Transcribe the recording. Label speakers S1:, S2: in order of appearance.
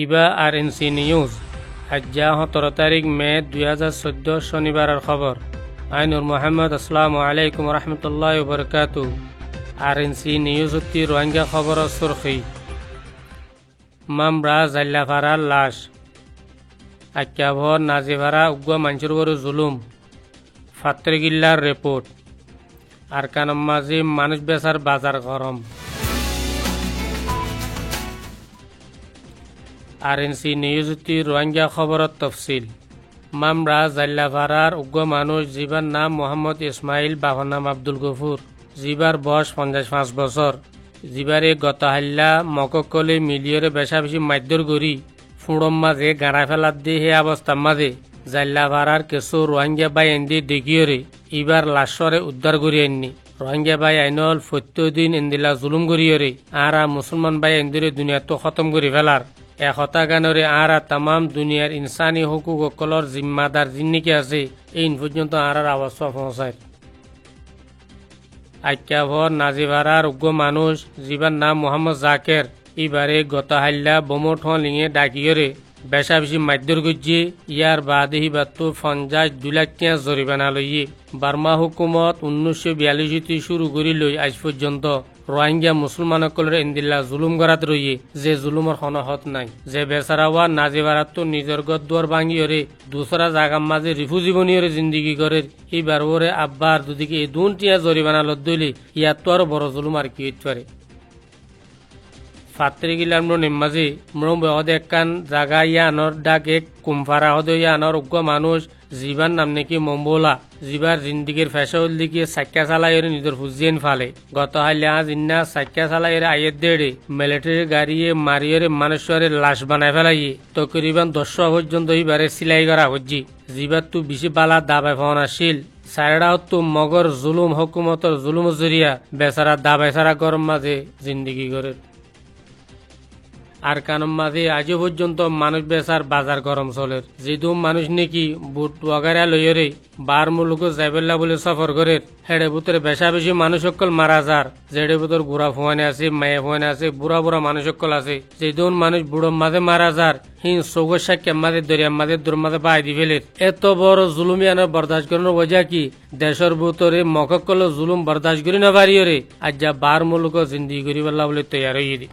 S1: ইবা RNC news আজ্জা 17 তারিখ মে 2014 শনিবারের খবর। আইনুর মোহাম্মদ আসসালামু আলাইকুম রহমতুল্লাহ বরকাতু। RNC নিউজ হতি রোহিঙ্গা খবর সুরখি মামরা জাল্লাফারার লাশ আক্যাভর নাজিভারা উগ্র মানুষের বড় জুলুম ফাত্রেগিল্লার রিপোর্ট আর কানম মাঝি মানুষ বেচার বাজার গরম। RNC নিউজ হতি রোহিঙ্গা খবরত তফসিল মামরা জাল্লাফারার উগ্র মানুষ জিবার নাম মোহাম্মদ ইসমাইল বাবার নাম আব্দুল গফুর জিবার বয়স 55 বছর জিবারে গত হাল্লা মককলে মিলিয়রে বেশা বেশি মাধ্যর গড়ি ফুড়ম মাঝে গাড়া ফেলার দিয়ে হে অবস্থার মাঝে জাল্লাফারার কিছু রোহিঙ্গা বাই এন্দি দেখিয়রে ইবার লাশরে উদ্ধার করি আননি। রোহিঙ্গা বাই আইনল প্রত্যেকদিন এন্দিলা জুলুম করিয়রে আর মুসলমান বাই এন্দিরে দুনিয়া তো খতম করে ফেলার একতা গানরে আর তাম দুনিয়ার ইনসানি হকুক সকলের জিম্মাদার জিন্নিকে আছে এই পর্যন্ত আর আওয়াজ পৌঁছায়। আক্যাভর নাজিভারার উগ্র মানুষ জিবার নাম মোহাম্মদ জাকের ইবারে গত হাল্লা বোমো লিঙে ডাকিয়রে বেশা বেশি মাধ্যর গজ্জে ইয়ার বাদে হিবাতো 50 লাখ টাকা জরিমানা লইয়ে বার্মা হুকুমত 1942 শুরু করি লই আজ পর্যন্ত রোহিঙ্গা মুসলমানসকলের ইন্দিল্লা জুলুম করাত রইয়ে যে জুলুমর হনহত নাই যে বেচারাওয়া নাজিবারাত নিজের গদ্দুয়ার ভাঙিয়রে দুসরা জাগার মাঝে রিফুজি বনিয়রে জিন্দিগি করে এইবার ওরে আব্বার দুদিকে এই দুন টিয়া জরিমানা লত দইলে ইয়ার তো আরো বড় জুলুম আর কি হইতে পারে। ফাত্রেগিলার নিম্মাজি মরম একখান জাগা ইয়ানর ডাক এক কুমফারা হদ ইয়ানর উগ্র মানুষ জিবার নাম নাকি মম্বোলা জিবার জিন্দিগির ফেসল দিকে সাক্কা চালাইরে নিজের হুজিয়েন ফালে গত হাইলে আজ ইন্না সাক্কা চালাইরে আয়ের দেড়ে মিলিটারি গাড়িয়ে মারিয়ে মানুষের লাশ বানায় ফেলাইয়ে তকরিবান 10 পর্যন্ত এইবারে সিলাই করা হজ্জি জিবার তু বেশি বালা দাবায় ফোন আসিল সাইডাও তো মগর জুলুম হকুমতর জুলুম জরিয়া বেচারা দাবায় সারা গরম মাঝে জিন্দিগি করে আর কানম মাঝে আজও পর্যন্ত মানুষ বেচার বাজার গরম চলে যেহেতু মানুষ নাকি বুট ওয়াগারা লইরে বার মুলুক যাইবেল্লা বলে সফর করে হেডে বুতরে বেশা বেশি মানুষ সকল মারা যার যেডে বুতর বুড়া ফোয়ানে আছে মায়ে ফোয়ানে আছে বুড়া বুড়া মানুষ সকল আছে যেহেতু মানুষ বুড়ো মাঝে মারা যার হিন চৌগর সাক্ষার মাঝে দরিয়ার মাঝে দূর মাঝে বাই দি ফেলে এত বড় জুলুমিয়ানোর বরদাস্ত করানোর বজা কি দেশের বুতরে মককল জুলুম বরদাস্ত করি না পারিও রে আজ যা বার মুলুক জিন্দি করি বললা বলে তৈয়ার হয়ে দি।